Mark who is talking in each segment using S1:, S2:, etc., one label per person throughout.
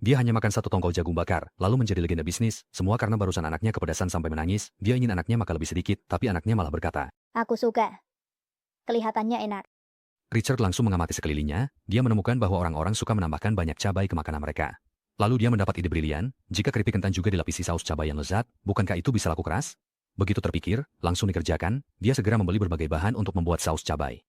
S1: Dia hanya makan satu tongkol jagung bakar, lalu menjadi legenda bisnis, semua karena barusan anaknya kepedesan sampai menangis. Dia ingin anaknya makan lebih sedikit, tapi anaknya malah berkata,
S2: Aku suka. Kelihatannya enak.
S1: Richard langsung mengamati sekelilingnya, dia menemukan bahwa orang-orang suka menambahkan banyak cabai ke makanan mereka. Lalu dia mendapat ide brilian, jika keripik kentang juga dilapisi saus cabai yang lezat, bukankah itu bisa laku keras? Begitu terpikir, langsung dikerjakan, dia segera membeli berbagai bahan untuk membuat saus cabai.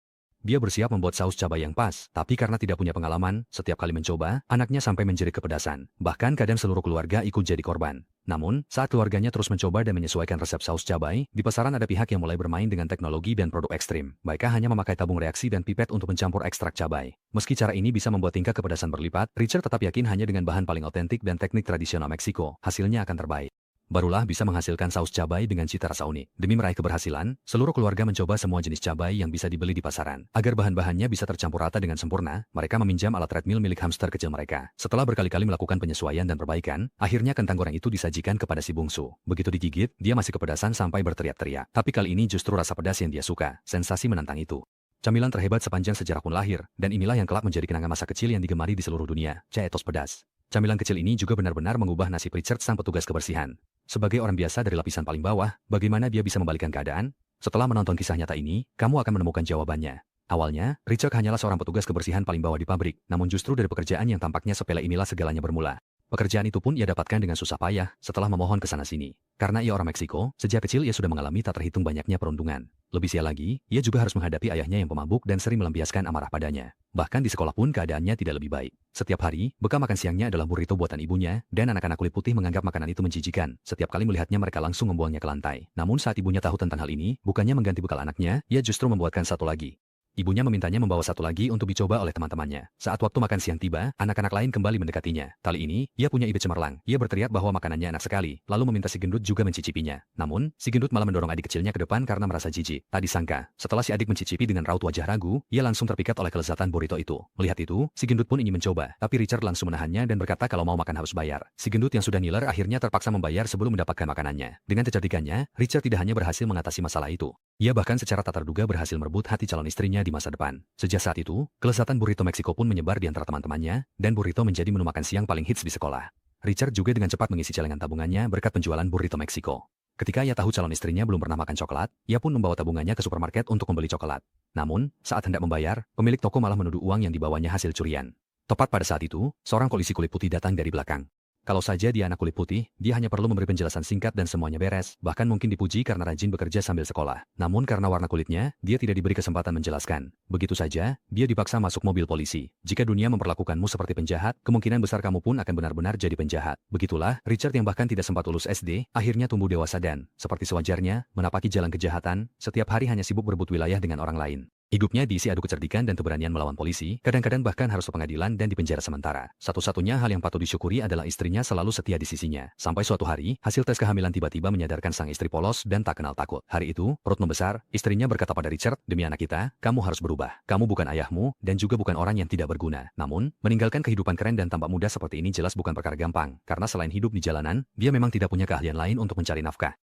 S1: Dia bersiap membuat saus cabai yang pas, tapi karena tidak punya pengalaman, setiap kali mencoba, anaknya sampai menjerit kepedasan. Bahkan kadang seluruh keluarga ikut jadi korban. Namun, saat keluarganya terus mencoba dan menyesuaikan resep saus cabai, di pasaran ada pihak yang mulai bermain dengan teknologi dan produk ekstrim. Mereka hanya memakai tabung reaksi dan pipet untuk mencampur ekstrak cabai. Meski cara ini bisa membuat tingkat kepedasan berlipat, Richard tetap yakin hanya dengan bahan paling otentik dan teknik tradisional Meksiko, hasilnya akan terbaik. Barulah bisa menghasilkan saus cabai dengan cita rasa unik. Demi meraih keberhasilan, seluruh keluarga mencoba semua jenis cabai yang bisa dibeli di pasaran. Agar bahan-bahannya bisa tercampur rata dengan sempurna, mereka meminjam alat treadmill milik hamster kecil mereka. Setelah berkali-kali melakukan penyesuaian dan perbaikan, akhirnya kentang goreng itu disajikan kepada si bungsu. Begitu digigit, dia masih kepedasan sampai berteriak-teriak. Tapi kali ini justru rasa pedas yang dia suka, sensasi menantang itu. Camilan terhebat sepanjang sejarah pun lahir, dan inilah yang kelak menjadi kenangan masa kecil yang digemari di seluruh dunia, Cheetos pedas. Camilan kecil ini juga benar-benar mengubah nasib Richard sang petugas kebersihan. Sebagai orang biasa dari lapisan paling bawah, bagaimana dia bisa membalikkan keadaan? Setelah menonton kisah nyata ini, kamu akan menemukan jawabannya. Awalnya, Richard hanyalah seorang petugas kebersihan paling bawah di pabrik, namun justru dari pekerjaan yang tampaknya sepele inilah segalanya bermula. Pekerjaan itu pun ia dapatkan dengan susah payah setelah memohon ke sana-sini. Karena ia orang Meksiko, sejak kecil ia sudah mengalami tak terhitung banyaknya perundungan. Lebih sial lagi, ia juga harus menghadapi ayahnya yang pemabuk dan sering melampiaskan amarah padanya. Bahkan di sekolah pun keadaannya tidak lebih baik. Setiap hari, bekal makan siangnya adalah burrito buatan ibunya, dan anak-anak kulit putih menganggap makanan itu menjijikan. Setiap kali melihatnya mereka langsung membuangnya ke lantai. Namun saat ibunya tahu tentang hal ini, bukannya mengganti bekal anaknya, ia justru membuatkan satu lagi. Ibunya memintanya membawa satu lagi untuk dicoba oleh teman-temannya. Saat waktu makan siang tiba, anak-anak lain kembali mendekatinya. Kali ini, ia punya ide cemerlang. Ia berteriak bahwa makanannya enak sekali, lalu meminta si gendut juga mencicipinya. Namun, si gendut malah mendorong adik kecilnya ke depan karena merasa jijik. Tak disangka, setelah si adik mencicipi dengan raut wajah ragu, ia langsung terpikat oleh kelezatan burrito itu. Melihat itu, si gendut pun ingin mencoba, tapi Richard langsung menahannya dan berkata kalau mau makan harus bayar. Si gendut yang sudah ngiler akhirnya terpaksa membayar sebelum mendapatkan makanannya. Dengan kecerdikannya, Richard tidak hanya berhasil mengatasi masalah itu. Ia bahkan secara tak terduga berhasil merebut hati calon istrinya di masa depan. Sejak saat itu, kelezatan burrito Meksiko pun menyebar di antara teman-temannya, dan burrito menjadi menu makan siang paling hits di sekolah. Richard juga dengan cepat mengisi celengan tabungannya berkat penjualan burrito Meksiko. Ketika ia tahu calon istrinya belum pernah makan coklat, ia pun membawa tabungannya ke supermarket untuk membeli coklat. Namun, saat hendak membayar, pemilik toko malah menuduh uang yang dibawanya hasil curian. Tepat pada saat itu, seorang polisi kulit putih datang dari belakang. Kalau saja dia anak kulit putih, dia hanya perlu memberi penjelasan singkat dan semuanya beres, bahkan mungkin dipuji karena rajin bekerja sambil sekolah. Namun karena warna kulitnya, dia tidak diberi kesempatan menjelaskan. Begitu saja, dia dipaksa masuk mobil polisi. Jika dunia memperlakukanmu seperti penjahat, kemungkinan besar kamu pun akan benar-benar jadi penjahat. Begitulah, Richard yang bahkan tidak sempat lulus SD, akhirnya tumbuh dewasa dan, seperti sewajarnya, menapaki jalan kejahatan, setiap hari hanya sibuk berebut wilayah dengan orang lain. Hidupnya diisi adu kecerdikan dan keberanian melawan polisi, kadang-kadang bahkan harus ke pengadilan dan dipenjara sementara. Satu-satunya hal yang patut disyukuri adalah istrinya selalu setia di sisinya. Sampai suatu hari, hasil tes kehamilan tiba-tiba menyadarkan sang istri polos dan tak kenal takut. Hari itu, perut membesar, istrinya berkata pada Richard, demi anak kita, kamu harus berubah. Kamu bukan ayahmu, dan juga bukan orang yang tidak berguna. Namun, meninggalkan kehidupan keren dan tampak muda seperti ini jelas bukan perkara gampang, karena selain hidup di jalanan, dia memang tidak punya keahlian lain untuk mencari nafkah.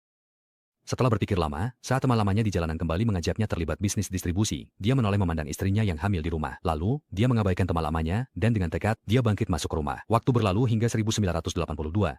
S1: Setelah berpikir lama, saat teman-lamanya di jalanan kembali mengajaknya terlibat bisnis distribusi, dia menoleh memandang istrinya yang hamil di rumah. Lalu, dia mengabaikan teman-lamanya, dan dengan tekad, dia bangkit masuk ke rumah. Waktu berlalu hingga 1982,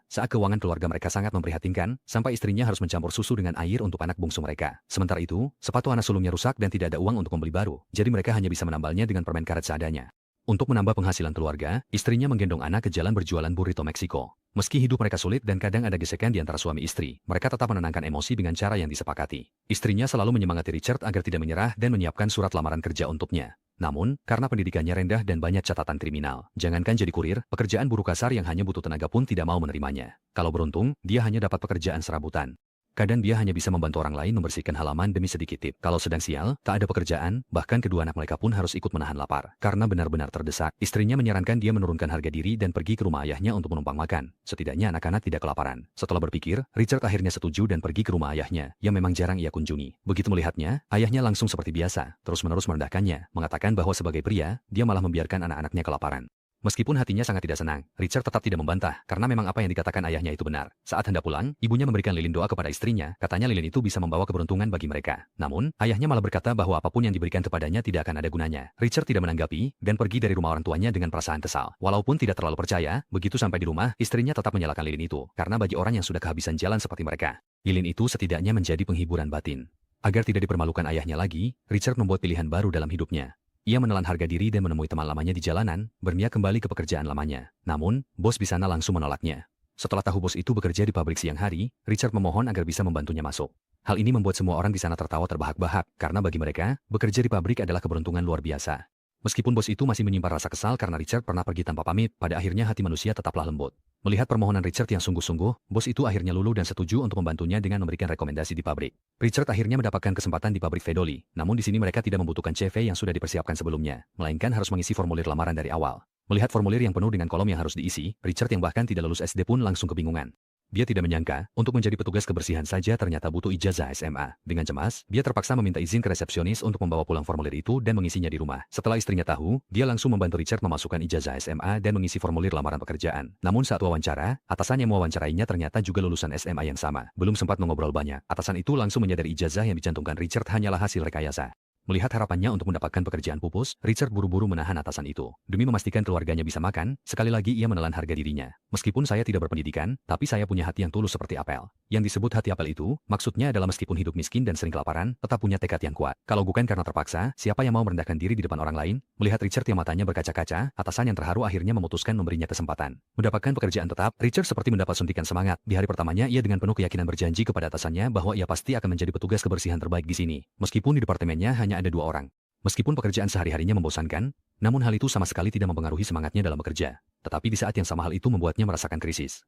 S1: saat keuangan keluarga mereka sangat memprihatinkan, sampai istrinya harus mencampur susu dengan air untuk anak bungsu mereka. Sementara itu, sepatu anak sulungnya rusak dan tidak ada uang untuk membeli baru, jadi mereka hanya bisa menambalnya dengan permen karet seadanya. Untuk menambah penghasilan keluarga, istrinya menggendong anak ke jalan berjualan burrito Meksiko. Meski hidup mereka sulit dan kadang ada gesekan di antara suami istri, mereka tetap menenangkan emosi dengan cara yang disepakati. Istrinya selalu menyemangati Richard agar tidak menyerah dan menyiapkan surat lamaran kerja untuknya. Namun, karena pendidikannya rendah dan banyak catatan kriminal, jangankan jadi kurir, pekerjaan buruh kasar yang hanya butuh tenaga pun tidak mau menerimanya. Kalau beruntung, dia hanya dapat pekerjaan serabutan. Kadang dia hanya bisa membantu orang lain membersihkan halaman demi sedikit tip. Kalau sedang sial, tak ada pekerjaan, bahkan kedua anak mereka pun harus ikut menahan lapar. Karena benar-benar terdesak, istrinya menyarankan dia menurunkan harga diri dan pergi ke rumah ayahnya untuk menumpang makan. Setidaknya anak-anak tidak kelaparan. Setelah berpikir, Richard akhirnya setuju dan pergi ke rumah ayahnya, yang memang jarang ia kunjungi. Begitu melihatnya, ayahnya langsung seperti biasa, terus-menerus merendahkannya, mengatakan bahwa sebagai pria, dia malah membiarkan anak-anaknya kelaparan. Meskipun hatinya sangat tidak senang, Richard tetap tidak membantah, karena memang apa yang dikatakan ayahnya itu benar. Saat hendak pulang, ibunya memberikan lilin doa kepada istrinya, katanya lilin itu bisa membawa keberuntungan bagi mereka. Namun, ayahnya malah berkata bahwa apapun yang diberikan kepadanya tidak akan ada gunanya. Richard tidak menanggapi, dan pergi dari rumah orang tuanya dengan perasaan kesal. Walaupun tidak terlalu percaya, begitu sampai di rumah, istrinya tetap menyalakan lilin itu, karena bagi orang yang sudah kehabisan jalan seperti mereka, lilin itu setidaknya menjadi penghiburan batin. Agar tidak dipermalukan ayahnya lagi, Richard membuat pilihan baru dalam hidupnya. Ia menelan harga diri dan menemui teman lamanya di jalanan, berniat kembali ke pekerjaan lamanya. Namun, bos di sana langsung menolaknya. Setelah tahu bos itu bekerja di pabrik siang hari, Richard memohon agar bisa membantunya masuk. Hal ini membuat semua orang di sana tertawa terbahak-bahak, karena bagi mereka, bekerja di pabrik adalah keberuntungan luar biasa. Meskipun bos itu masih menyimpan rasa kesal karena Richard pernah pergi tanpa pamit, pada akhirnya hati manusia tetaplah lembut. Melihat permohonan Richard yang sungguh-sungguh, bos itu akhirnya luluh dan setuju untuk membantunya dengan memberikan rekomendasi di pabrik. Richard akhirnya mendapatkan kesempatan di pabrik Fedoli, namun di sini mereka tidak membutuhkan CV yang sudah dipersiapkan sebelumnya, melainkan harus mengisi formulir lamaran dari awal. Melihat formulir yang penuh dengan kolom yang harus diisi, Richard yang bahkan tidak lulus SD pun langsung kebingungan. Dia tidak menyangka, untuk menjadi petugas kebersihan saja ternyata butuh ijazah SMA. Dengan cemas, dia terpaksa meminta izin ke resepsionis untuk membawa pulang formulir itu dan mengisinya di rumah. Setelah istrinya tahu, dia langsung membantu Richard memasukkan ijazah SMA dan mengisi formulir lamaran pekerjaan. Namun saat wawancara, atasan yang mewawancarainya ternyata juga lulusan SMA yang sama. Belum sempat mengobrol banyak, atasan itu langsung menyadari ijazah yang dicantumkan Richard hanyalah hasil rekayasa. Melihat harapannya untuk mendapatkan pekerjaan pupus, Richard buru-buru menahan atasan itu. Demi memastikan keluarganya bisa makan, sekali lagi ia menelan harga dirinya. Meskipun saya tidak berpendidikan, tapi saya punya hati yang tulus seperti apel. Yang disebut hati apel itu, maksudnya adalah meskipun hidup miskin dan sering kelaparan, tetap punya tekad yang kuat. Kalau bukan karena terpaksa, siapa yang mau merendahkan diri di depan orang lain? Melihat Richard yang matanya berkaca-kaca, atasan yang terharu akhirnya memutuskan memberinya kesempatan. Mendapatkan pekerjaan tetap, Richard seperti mendapat suntikan semangat. Di hari pertamanya ia dengan penuh keyakinan berjanji kepada atasannya bahwa ia pasti akan menjadi petugas kebersihan terbaik di sini. Meskipun di departemennya hanya ada 2 orang. Meskipun pekerjaan sehari-harinya membosankan, namun hal itu sama sekali tidak mempengaruhi semangatnya dalam bekerja. Tetapi di saat yang sama hal itu membuatnya merasakan krisis.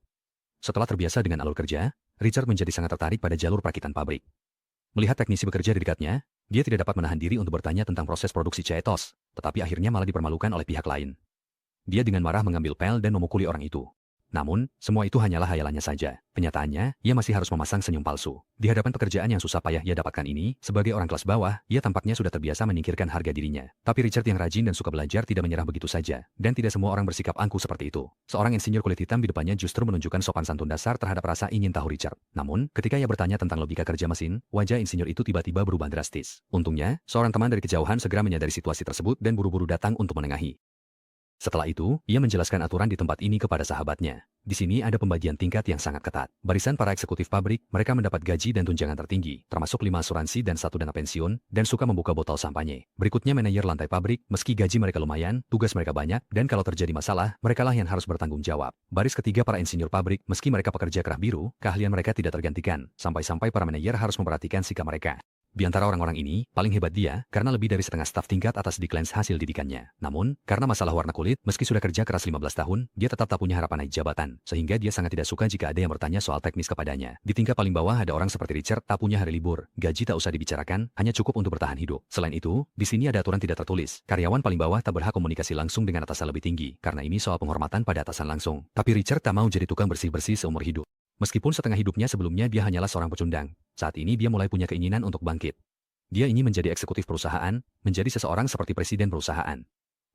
S1: Setelah terbiasa dengan alur kerja, Richard menjadi sangat tertarik pada jalur perakitan pabrik. Melihat teknisi bekerja di dekatnya, dia tidak dapat menahan diri untuk bertanya tentang proses produksi Cheetos, tetapi akhirnya malah dipermalukan oleh pihak lain. Dia dengan marah mengambil pel dan memukuli orang itu. Namun, semua itu hanyalah hayalannya saja. Kenyataannya, ia masih harus memasang senyum palsu. Di hadapan pekerjaan yang susah payah ia dapatkan ini, sebagai orang kelas bawah, ia tampaknya sudah terbiasa menyingkirkan harga dirinya. Tapi Richard yang rajin dan suka belajar tidak menyerah begitu saja. Dan tidak semua orang bersikap angkuh seperti itu. Seorang insinyur kulit hitam di depannya justru menunjukkan sopan santun dasar terhadap rasa ingin tahu Richard. Namun, ketika ia bertanya tentang logika kerja mesin, wajah insinyur itu tiba-tiba berubah drastis. Untungnya, seorang teman dari kejauhan segera menyadari situasi tersebut dan buru-buru datang untuk menengahi. Setelah itu, ia menjelaskan aturan di tempat ini kepada sahabatnya. Di sini ada pembagian tingkat yang sangat ketat. Barisan para eksekutif pabrik, mereka mendapat gaji dan tunjangan tertinggi, termasuk 5 asuransi dan 1 dana pensiun, dan suka membuka botol sampanye. Berikutnya manajer lantai pabrik, meski gaji mereka lumayan, tugas mereka banyak, dan kalau terjadi masalah, merekalah yang harus bertanggung jawab. Baris ketiga para insinyur pabrik, meski mereka pekerja kerah biru, keahlian mereka tidak tergantikan, sampai-sampai para manajer harus memperhatikan sikap mereka. Di antara orang-orang ini, paling hebat dia, karena lebih dari setengah staf tingkat atas declines hasil didikannya. Namun, karena masalah warna kulit, meski sudah kerja keras 15 tahun, dia tetap tak punya harapan naik jabatan, sehingga dia sangat tidak suka jika ada yang bertanya soal teknis kepadanya. Di tingkat paling bawah ada orang seperti Richard tak punya hari libur, gaji tak usah dibicarakan, hanya cukup untuk bertahan hidup. Selain itu, di sini ada aturan tidak tertulis. Karyawan paling bawah tak berhak komunikasi langsung dengan atasan lebih tinggi, karena ini soal penghormatan pada atasan langsung. Tapi Richard tak mau jadi tukang bersih-bersih seumur hidup. Meskipun setengah hidupnya sebelumnya dia hanyalah seorang pecundang, saat ini dia mulai punya keinginan untuk bangkit. Dia ingin menjadi eksekutif perusahaan, menjadi seseorang seperti presiden perusahaan.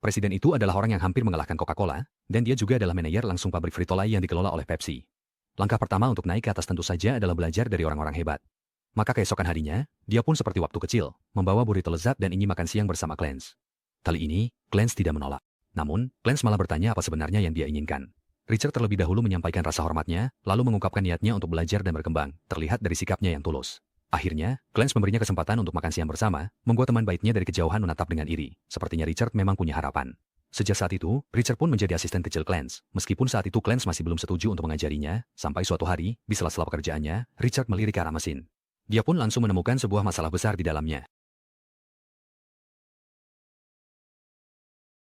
S1: Presiden itu adalah orang yang hampir mengalahkan Coca-Cola, dan dia juga adalah manajer langsung pabrik Frito-Lay yang dikelola oleh Pepsi. Langkah pertama untuk naik ke atas tentu saja adalah belajar dari orang-orang hebat. Maka keesokan harinya, dia pun seperti waktu kecil, membawa burrito lezat dan ingin makan siang bersama Clarence. Kali ini, Clarence tidak menolak. Namun, Clarence malah bertanya apa sebenarnya yang dia inginkan. Richard terlebih dahulu menyampaikan rasa hormatnya, lalu mengungkapkan niatnya untuk belajar dan berkembang, terlihat dari sikapnya yang tulus. Akhirnya, Clarence memberinya kesempatan untuk makan siang bersama, membuat teman baiknya dari kejauhan menatap dengan iri. Sepertinya Richard memang punya harapan. Sejak saat itu, Richard pun menjadi asisten kecil Clarence. Meskipun saat itu Clarence masih belum setuju untuk mengajarinya, sampai suatu hari, di sela-sela pekerjaannya, Richard melirik ke arah mesin. Dia pun langsung menemukan sebuah masalah besar di dalamnya.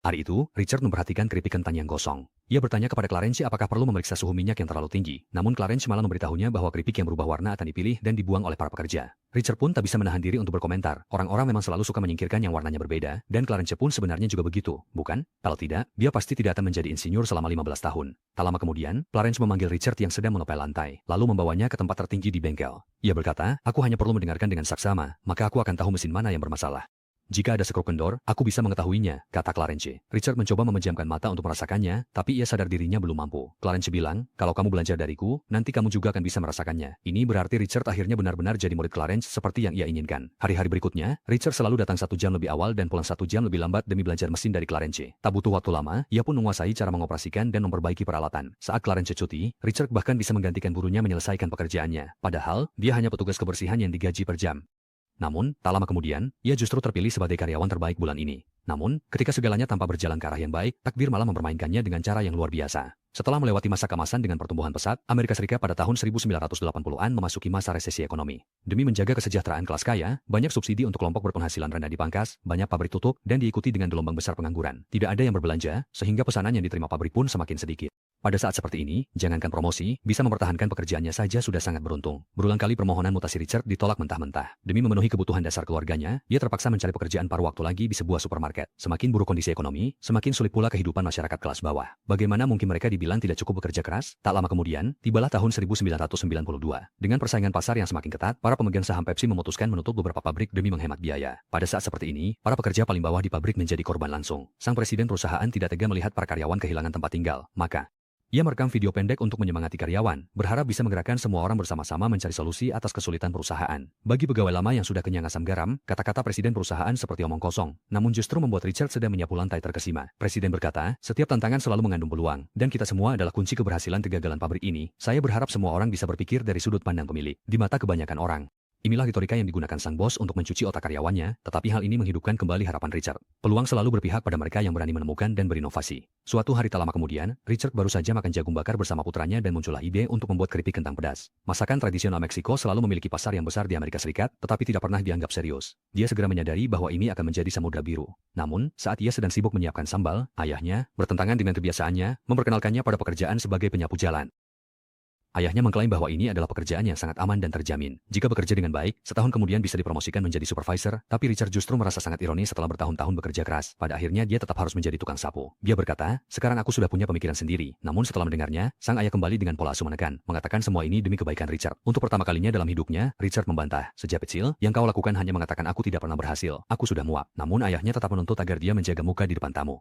S1: Hari itu, Richard memperhatikan keripik kentang yang gosong. Ia bertanya kepada Clarence apakah perlu memeriksa suhu minyak yang terlalu tinggi. Namun Clarence malah memberitahunya bahwa keripik yang berubah warna akan dipilih dan dibuang oleh para pekerja. Richard pun tak bisa menahan diri untuk berkomentar. Orang-orang memang selalu suka menyingkirkan yang warnanya berbeda, dan Clarence pun sebenarnya juga begitu, bukan? Kalau tidak, dia pasti tidak akan menjadi insinyur selama 15 tahun. Tak lama kemudian, Clarence memanggil Richard yang sedang mengepel lantai, lalu membawanya ke tempat tertinggi di bengkel. Ia berkata, "Aku hanya perlu mendengarkan dengan saksama, maka aku akan tahu mesin mana yang bermasalah." Jika ada sekrup kendor, aku bisa mengetahuinya, kata Clarence. Richard mencoba memejamkan mata untuk merasakannya, tapi ia sadar dirinya belum mampu. Clarence bilang, kalau kamu belajar dariku, nanti kamu juga akan bisa merasakannya. Ini berarti Richard akhirnya benar-benar jadi murid Clarence seperti yang ia inginkan. Hari-hari berikutnya, Richard selalu datang 1 jam lebih awal dan pulang 1 jam lebih lambat demi belajar mesin dari Clarence. Tak butuh waktu lama, ia pun menguasai cara mengoperasikan dan memperbaiki peralatan. Saat Clarence cuti, Richard bahkan bisa menggantikan gurunya menyelesaikan pekerjaannya. Padahal, dia hanya petugas kebersihan yang digaji per jam. Namun, tak lama kemudian, ia justru terpilih sebagai karyawan terbaik bulan ini. Namun, ketika segalanya tanpa berjalan ke arah yang baik, takdir malah mempermainkannya dengan cara yang luar biasa. Setelah melewati masa keemasan dengan pertumbuhan pesat, Amerika Serikat pada tahun 1980-an memasuki masa resesi ekonomi. Demi menjaga kesejahteraan kelas kaya, banyak subsidi untuk kelompok berpenghasilan rendah dipangkas, banyak pabrik tutup, dan diikuti dengan gelombang besar pengangguran. Tidak ada yang berbelanja, sehingga pesanan yang diterima pabrik pun semakin sedikit. Pada saat seperti ini, jangankan promosi, bisa mempertahankan pekerjaannya saja sudah sangat beruntung. Berulang kali permohonan mutasi Richard ditolak mentah-mentah. Demi memenuhi kebutuhan dasar keluarganya, ia terpaksa mencari pekerjaan paruh waktu lagi di sebuah supermarket. Semakin buruk kondisi ekonomi, semakin sulit pula kehidupan masyarakat kelas bawah. Bagaimana mungkin mereka dibilang tidak cukup bekerja keras? Tak lama kemudian, tibalah tahun 1992. Dengan persaingan pasar yang semakin ketat, para pemegang saham Pepsi memutuskan menutup beberapa pabrik demi menghemat biaya. Pada saat seperti ini, para pekerja paling bawah di pabrik menjadi korban langsung. Sang presiden perusahaan tidak tega melihat para karyawan kehilangan tempat tinggal, maka ia merekam video pendek untuk menyemangati karyawan, berharap bisa menggerakkan semua orang bersama-sama mencari solusi atas kesulitan perusahaan. Bagi pegawai lama yang sudah kenyang asam garam, kata-kata presiden perusahaan seperti omong kosong, namun justru membuat Richard sedang menyapu lantai terkesima. Presiden berkata, setiap tantangan selalu mengandung peluang, dan kita semua adalah kunci keberhasilan kegagalan pabrik ini. Saya berharap semua orang bisa berpikir dari sudut pandang pemilik. Di mata kebanyakan orang, inilah retorika yang digunakan sang bos untuk mencuci otak karyawannya, tetapi hal ini menghidupkan kembali harapan Richard. Peluang selalu berpihak pada mereka yang berani menemukan dan berinovasi. Suatu hari tak lama kemudian, Richard baru saja makan jagung bakar bersama putranya dan muncullah ide untuk membuat keripik kentang pedas. Masakan tradisional Meksiko selalu memiliki pasar yang besar di Amerika Serikat, tetapi tidak pernah dianggap serius. Dia segera menyadari bahwa ini akan menjadi samudra biru. Namun, saat ia sedang sibuk menyiapkan sambal, ayahnya, bertentangan dengan kebiasaannya, memperkenalkannya pada pekerjaan sebagai penyapu jalan. Ayahnya mengklaim bahwa ini adalah pekerjaan yang sangat aman dan terjamin. Jika bekerja dengan baik, setahun kemudian bisa dipromosikan menjadi supervisor, tapi Richard justru merasa sangat ironis setelah bertahun-tahun bekerja keras. Pada akhirnya dia tetap harus menjadi tukang sapu. Dia berkata, sekarang aku sudah punya pemikiran sendiri. Namun setelah mendengarnya, sang ayah kembali dengan pola asuh menekan, mengatakan semua ini demi kebaikan Richard. Untuk pertama kalinya dalam hidupnya, Richard membantah. Sejak kecil, yang kau lakukan hanya mengatakan aku tidak pernah berhasil. Aku sudah muak. Namun ayahnya tetap menuntut agar dia menjaga muka di depan tamu.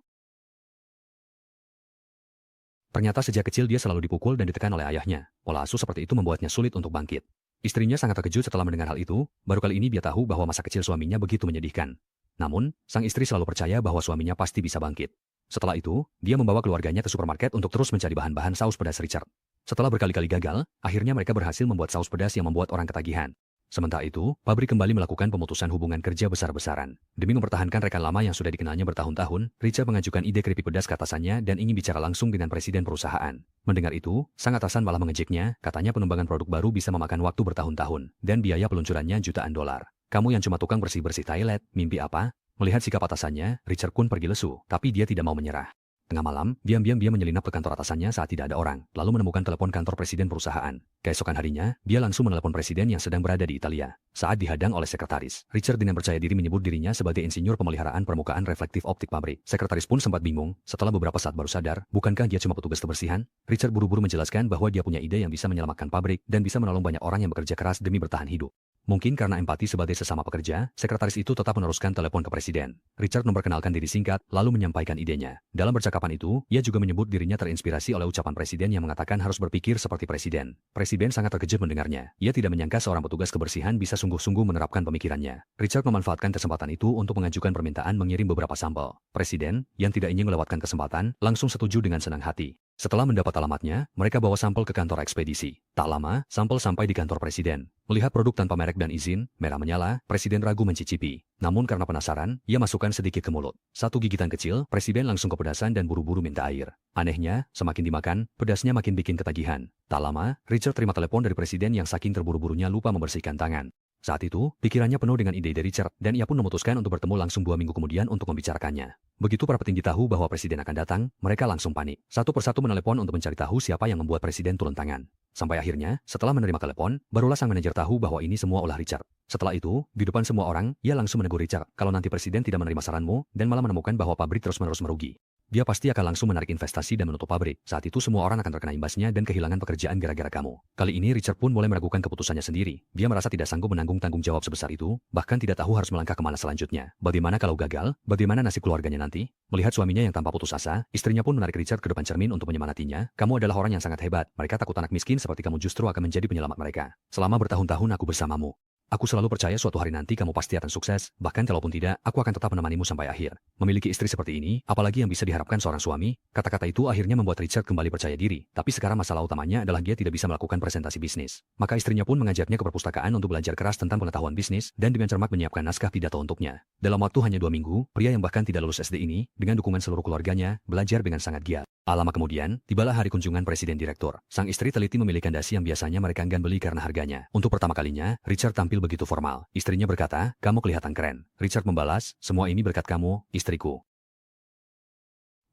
S1: Ternyata sejak kecil dia selalu dipukul dan ditekan oleh ayahnya. Pola asuh seperti itu membuatnya sulit untuk bangkit. Istrinya sangat terkejut setelah mendengar hal itu, baru kali ini dia tahu bahwa masa kecil suaminya begitu menyedihkan. Namun, sang istri selalu percaya bahwa suaminya pasti bisa bangkit. Setelah itu, dia membawa keluarganya ke supermarket untuk terus mencari bahan-bahan saus pedas Richard. Setelah berkali-kali gagal, akhirnya mereka berhasil membuat saus pedas yang membuat orang ketagihan. Sementara itu, pabrik kembali melakukan pemutusan hubungan kerja besar-besaran. Demi mempertahankan rekan lama yang sudah dikenalnya bertahun-tahun, Richard mengajukan ide keripik pedas ke atasannya dan ingin bicara langsung dengan presiden perusahaan. Mendengar itu, sang atasan malah mengejeknya, katanya pengembangan produk baru bisa memakan waktu bertahun-tahun, dan biaya peluncurannya jutaan dolar. Kamu yang cuma tukang bersih-bersih toilet, mimpi apa? Melihat sikap atasannya, Richard pun pergi lesu, tapi dia tidak mau menyerah. Tengah malam, diam-diam dia menyelinap ke kantor atasannya saat tidak ada orang, lalu menemukan telepon kantor presiden perusahaan. Keesokan harinya, dia langsung menelepon presiden yang sedang berada di Italia. Saat dihadang oleh sekretaris, Richard dengan percaya diri menyebut dirinya sebagai insinyur pemeliharaan permukaan reflektif optik pabrik. Sekretaris pun sempat bingung, setelah beberapa saat baru sadar, bukankah dia cuma petugas kebersihan? Richard buru-buru menjelaskan bahwa dia punya ide yang bisa menyelamatkan pabrik dan bisa menolong banyak orang yang bekerja keras demi bertahan hidup. Mungkin karena empati sebagai sesama pekerja, sekretaris itu tetap meneruskan telepon ke presiden. Richard memperkenalkan diri singkat, lalu menyampaikan idenya. Dalam percakapan itu, ia juga menyebut dirinya terinspirasi oleh ucapan presiden yang mengatakan harus berpikir seperti presiden. Presiden sangat terkejut mendengarnya. Ia tidak menyangka seorang petugas kebersihan bisa sungguh-sungguh menerapkan pemikirannya. Richard memanfaatkan kesempatan itu untuk mengajukan permintaan mengirim beberapa sampel. Presiden, yang tidak ingin melewatkan kesempatan, langsung setuju dengan senang hati. Setelah mendapat alamatnya, mereka bawa sampel ke kantor ekspedisi. Tak lama, sampel sampai di kantor presiden. Melihat produk tanpa merek dan izin, merah menyala, presiden ragu mencicipi. Namun karena penasaran, ia masukkan sedikit ke mulut. Satu gigitan kecil, presiden langsung kepedasan dan buru-buru minta air. Anehnya, semakin dimakan, pedasnya makin bikin ketagihan. Tak lama, Richard terima telepon dari presiden yang saking terburu-burunya lupa membersihkan tangan. Saat itu, pikirannya penuh dengan ide-ide Richard, dan ia pun memutuskan untuk bertemu langsung 2 minggu kemudian untuk membicarakannya. Begitu para petinggi tahu bahwa presiden akan datang, mereka langsung panik. Satu persatu menelepon untuk mencari tahu siapa yang membuat presiden turun tangan. Sampai akhirnya, setelah menerima telepon, barulah sang manajer tahu bahwa ini semua ulah Richard. Setelah itu, di depan semua orang, ia langsung menegur Richard, kalau nanti presiden tidak menerima saranmu, dan malah menemukan bahwa pabrik terus-menerus merugi. Dia pasti akan langsung menarik investasi dan menutup pabrik. Saat itu semua orang akan terkena imbasnya dan kehilangan pekerjaan gara-gara kamu. Kali ini Richard pun mulai meragukan keputusannya sendiri. Dia merasa tidak sanggup menanggung tanggung jawab sebesar itu, bahkan tidak tahu harus melangkah kemana selanjutnya. Bagaimana kalau gagal? Bagaimana nasib keluarganya nanti? Melihat suaminya yang tanpa putus asa, istrinya pun menarik Richard ke depan cermin untuk menyemangatinya. Kamu adalah orang yang sangat hebat. Mereka takut anak miskin seperti kamu justru akan menjadi penyelamat mereka. Selama bertahun-tahun aku bersamamu. Aku selalu percaya suatu hari nanti kamu pasti akan sukses, bahkan kalaupun tidak, aku akan tetap menemanimu sampai akhir. Memiliki istri seperti ini, apalagi yang bisa diharapkan seorang suami, kata-kata itu akhirnya membuat Richard kembali percaya diri. Tapi sekarang masalah utamanya adalah dia tidak bisa melakukan presentasi bisnis. Maka istrinya pun mengajaknya ke perpustakaan untuk belajar keras tentang pengetahuan bisnis, dan dengan cermat menyiapkan naskah pidato untuknya. Dalam waktu hanya 2 minggu, pria yang bahkan tidak lulus SD ini, dengan dukungan seluruh keluarganya, belajar dengan sangat giat. Lama kemudian, tibalah hari kunjungan Presiden Direktur. Sang istri teliti memilih kandasi yang biasanya mereka enggan beli karena harganya. Untuk pertama kalinya, Richard tampil begitu formal. Istrinya berkata, "Kamu kelihatan keren." Richard membalas, "Semua ini berkat kamu, istriku."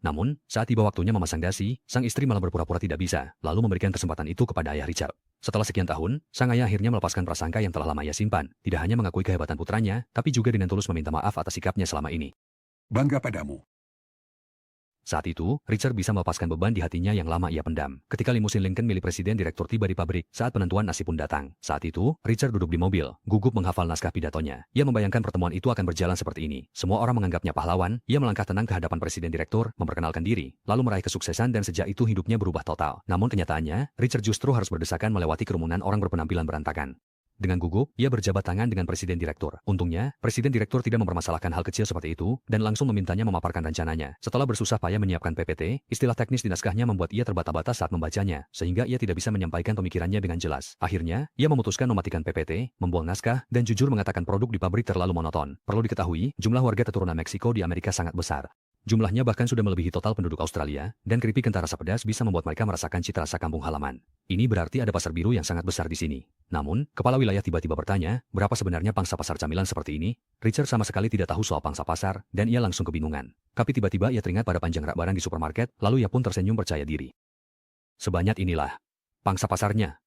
S1: Namun, saat tiba waktunya memasang dasi, sang istri malah berpura-pura tidak bisa, lalu memberikan kesempatan itu kepada ayah Richard. Setelah sekian tahun, sang ayah akhirnya melepaskan prasangka yang telah lama ia simpan. Tidak hanya mengakui kehebatan putranya, tapi juga dengan tulus meminta maaf atas sikapnya selama ini.
S3: Bangga padamu.
S1: Saat itu, Richard bisa melepaskan beban di hatinya yang lama ia pendam. Ketika limusin Lincoln milik Presiden Direktur tiba di pabrik, saat penentuan nasib pun datang. Saat itu, Richard duduk di mobil, gugup menghafal naskah pidatonya. Ia membayangkan pertemuan itu akan berjalan seperti ini. Semua orang menganggapnya pahlawan, ia melangkah tenang ke hadapan Presiden Direktur, memperkenalkan diri, lalu meraih kesuksesan dan sejak itu hidupnya berubah total. Namun kenyataannya, Richard justru harus berdesakan melewati kerumunan orang berpenampilan berantakan. Dengan gugup, ia berjabat tangan dengan Presiden Direktur. Untungnya, Presiden Direktur tidak mempermasalahkan hal kecil seperti itu, dan langsung memintanya memaparkan rencananya. Setelah bersusah payah menyiapkan PPT, istilah teknis di naskahnya membuat ia terbata-bata saat membacanya, sehingga ia tidak bisa menyampaikan pemikirannya dengan jelas. Akhirnya, ia memutuskan mematikan PPT, membuang naskah, dan jujur mengatakan produk di pabrik terlalu monoton. Perlu diketahui, jumlah warga keturunan Meksiko di Amerika sangat besar. Jumlahnya bahkan sudah melebihi total penduduk Australia, dan keripik kentang rasa pedas bisa membuat mereka merasakan cita rasa kampung halaman. Ini berarti ada pasar biru yang sangat besar di sini. Namun, kepala wilayah tiba-tiba bertanya, berapa sebenarnya pangsa pasar camilan seperti ini? Richard sama sekali tidak tahu soal pangsa pasar, dan ia langsung kebingungan. Tapi tiba-tiba ia teringat pada panjang rak barang di supermarket, lalu ia pun tersenyum percaya diri. Sebanyak inilah pangsa pasarnya.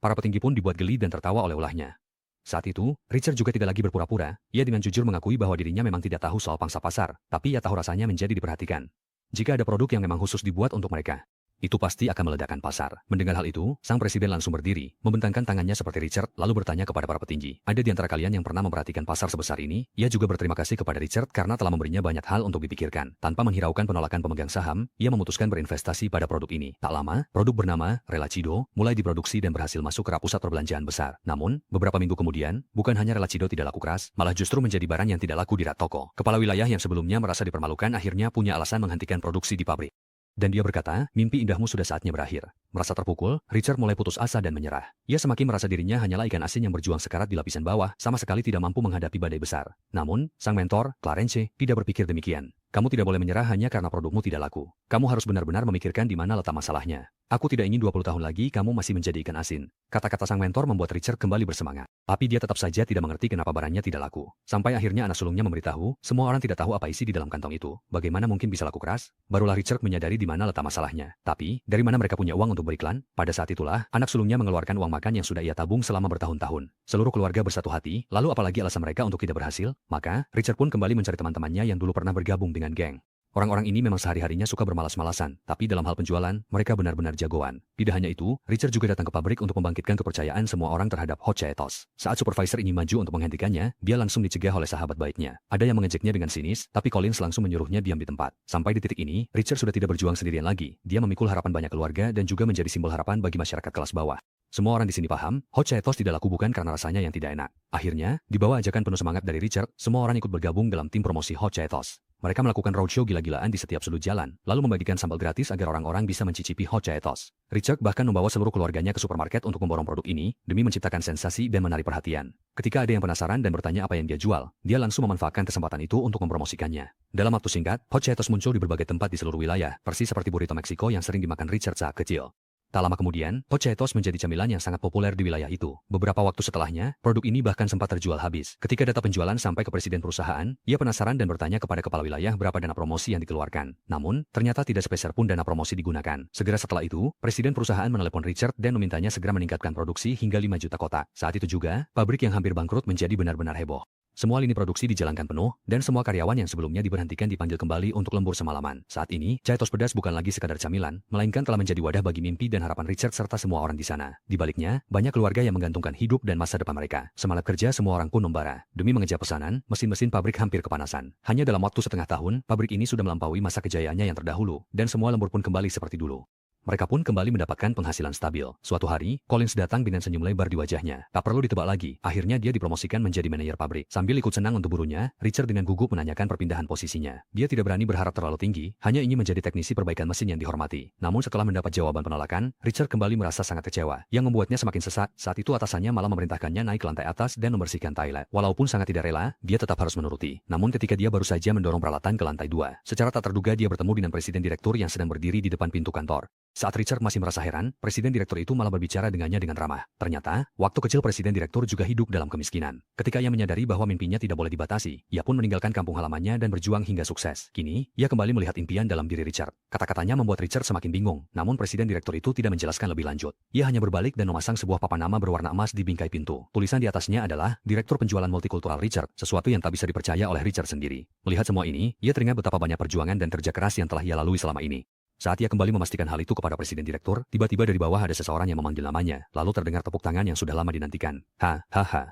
S1: Para petinggi pun dibuat geli dan tertawa oleh ulahnya. Saat itu, Richard juga tidak lagi berpura-pura. Ia dengan jujur mengakui bahwa dirinya memang tidak tahu soal pangsa pasar, tapi ia tahu rasanya menjadi diperhatikan. Jika ada produk yang memang khusus dibuat untuk mereka, itu pasti akan meledakkan pasar. Mendengar hal itu, sang presiden langsung berdiri, membentangkan tangannya seperti Richard, lalu bertanya kepada para petinggi. Ada di antara kalian yang pernah memperhatikan pasar sebesar ini? Ia juga berterima kasih kepada Richard karena telah memberinya banyak hal untuk dipikirkan. Tanpa menghiraukan penolakan pemegang saham, ia memutuskan berinvestasi pada produk ini. Tak lama, produk bernama Relacido mulai diproduksi dan berhasil masuk ke rak pusat perbelanjaan besar. Namun, beberapa minggu kemudian, bukan hanya Relacido tidak laku keras, malah justru menjadi barang yang tidak laku di rak toko. Kepala wilayah yang sebelumnya merasa dipermalukan akhirnya punya alasan menghentikan produksi di pabrik. Dan dia berkata, mimpi indahmu sudah saatnya berakhir. Merasa terpukul, Richard mulai putus asa dan menyerah. Ia semakin merasa dirinya hanyalah ikan asin yang berjuang sekarat di lapisan bawah, sama sekali tidak mampu menghadapi badai besar. Namun, sang mentor, Clarence, tidak berpikir demikian. Kamu tidak boleh menyerah hanya karena produkmu tidak laku. Kamu harus benar-benar memikirkan di mana letak masalahnya. Aku tidak ingin 20 tahun lagi kamu masih menjadi ikan asin. Kata-kata sang mentor membuat Richard kembali bersemangat. Tapi dia tetap saja tidak mengerti kenapa barangnya tidak laku. Sampai akhirnya anak sulungnya memberitahu, semua orang tidak tahu apa isi di dalam kantong itu. Bagaimana mungkin bisa laku keras? Barulah Richard menyadari di mana letak masalahnya. Tapi, dari mana mereka punya uang untuk beriklan? Pada saat itulah, anak sulungnya mengeluarkan uang makan yang sudah ia tabung selama bertahun-tahun. Seluruh keluarga bersatu hati, lalu apalagi alasan mereka untuk tidak berhasil? Maka, Richard pun kembali mencari teman-temannya yang dulu pernah bergabung dengan geng. Orang-orang ini memang sehari-harinya suka bermalas-malasan, tapi dalam hal penjualan, mereka benar-benar jagoan. Tidak hanya itu, Richard juga datang ke pabrik untuk membangkitkan kepercayaan semua orang terhadap Hot Cheetos. Saat supervisor ini maju untuk menghentikannya, dia langsung dicegah oleh sahabat baiknya. Ada yang mengejeknya dengan sinis, tapi Collins langsung menyuruhnya diam di tempat. Sampai di titik ini, Richard sudah tidak berjuang sendirian lagi. Dia memikul harapan banyak keluarga dan juga menjadi simbol harapan bagi masyarakat kelas bawah. Semua orang di sini paham, Hot Cheetos tidak laku bukan karena rasanya yang tidak enak. Akhirnya, di bawah ajakan penuh semangat dari Richard, semua orang ikut bergabung dalam tim promosi Hot Cheetos. Mereka melakukan roadshow gila-gilaan di setiap sudut jalan, lalu membagikan sambal gratis agar orang-orang bisa mencicipi Hot Cheetos. Richard bahkan membawa seluruh keluarganya ke supermarket untuk memborong produk ini, demi menciptakan sensasi dan menarik perhatian. Ketika ada yang penasaran dan bertanya apa yang dia jual, dia langsung memanfaatkan kesempatan itu untuk mempromosikannya. Dalam waktu singkat, Hot Cheetos muncul di berbagai tempat di seluruh wilayah, persis seperti burrito Meksiko yang sering dimakan Richard saat kecil. Tak lama kemudian, Hot Cheetos menjadi camilan yang sangat populer di wilayah itu. Beberapa waktu setelahnya, produk ini bahkan sempat terjual habis. Ketika data penjualan sampai ke presiden perusahaan, ia penasaran dan bertanya kepada kepala wilayah berapa dana promosi yang dikeluarkan. Namun, ternyata tidak sepeser pun dana promosi digunakan. Segera setelah itu, presiden perusahaan menelepon Richard dan memintanya segera meningkatkan produksi hingga 5 juta kotak. Saat itu juga, pabrik yang hampir bangkrut menjadi benar-benar heboh. Semua lini produksi dijalankan penuh, dan semua karyawan yang sebelumnya diberhentikan dipanggil kembali untuk lembur semalaman. Saat ini, chai tos pedas bukan lagi sekadar camilan, melainkan telah menjadi wadah bagi mimpi dan harapan Richard serta semua orang di sana. Di baliknya, banyak keluarga yang menggantungkan hidup dan masa depan mereka. Semangat kerja semua orang pun membara. Demi mengejar pesanan, mesin-mesin pabrik hampir kepanasan. Hanya dalam waktu setengah tahun, pabrik ini sudah melampaui masa kejayaannya yang terdahulu, dan semua lembur pun kembali seperti dulu. Mereka pun kembali mendapatkan penghasilan stabil. Suatu hari, Collins datang dengan senyum lebar di wajahnya. Tak perlu ditebak lagi, akhirnya dia dipromosikan menjadi manajer pabrik. Sambil ikut senang untuk burunya, Richard dengan gugup menanyakan perpindahan posisinya. Dia tidak berani berharap terlalu tinggi, hanya ingin menjadi teknisi perbaikan mesin yang dihormati. Namun setelah mendapat jawaban penolakan, Richard kembali merasa sangat kecewa. Yang membuatnya semakin sesak, saat itu atasannya malah memerintahkannya naik ke lantai atas dan membersihkan toilet. Walaupun sangat tidak rela, dia tetap harus menuruti. Namun ketika dia baru saja mendorong peralatan ke lantai 2, secara tak terduga dia bertemu dengan presiden direktur yang sedang berdiri di depan pintu kantor. Saat Richard masih merasa heran, presiden direktur itu malah berbicara dengannya dengan ramah. Ternyata, waktu kecil presiden direktur juga hidup dalam kemiskinan. Ketika ia menyadari bahwa mimpinya tidak boleh dibatasi, ia pun meninggalkan kampung halamannya dan berjuang hingga sukses. Kini, ia kembali melihat impian dalam diri Richard. Kata-katanya membuat Richard semakin bingung, namun presiden direktur itu tidak menjelaskan lebih lanjut. Ia hanya berbalik dan memasang sebuah papan nama berwarna emas di bingkai pintu. Tulisan di atasnya adalah, Direktur Penjualan Multikultural Richard, sesuatu yang tak bisa dipercaya oleh Richard sendiri. Melihat semua ini, ia teringat betapa banyak perjuangan dan kerja keras yang telah ia lalui selama ini. Saat ia kembali memastikan hal itu kepada presiden direktur, tiba-tiba dari bawah ada seseorang yang memanggil namanya, lalu terdengar tepuk tangan yang sudah lama dinantikan. Ha, ha, ha.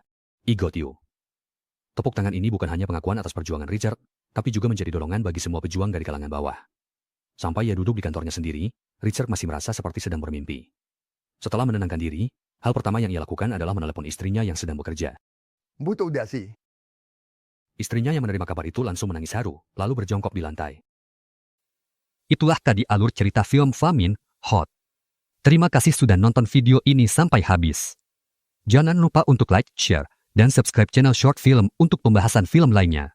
S1: I got you. Tepuk tangan ini bukan hanya pengakuan atas perjuangan Richard, tapi juga menjadi dorongan bagi semua pejuang dari kalangan bawah. Sampai ia duduk di kantornya sendiri, Richard masih merasa seperti sedang bermimpi. Setelah menenangkan diri, hal pertama yang ia lakukan adalah menelepon istrinya yang sedang bekerja.
S3: Butuh dasi.
S1: Istrinya yang menerima kabar itu langsung menangis haru, lalu berjongkok di lantai.
S4: Itulah tadi alur cerita film Famine, Hot. Terima kasih sudah nonton video ini sampai habis. Jangan lupa untuk like, share, dan subscribe channel Short Film untuk pembahasan film lainnya.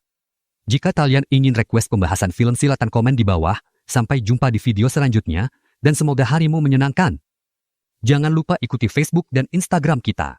S4: Jika kalian ingin request pembahasan film silakan komen di bawah. Sampai jumpa di video selanjutnya, dan semoga harimu menyenangkan. Jangan lupa ikuti Facebook dan Instagram kita.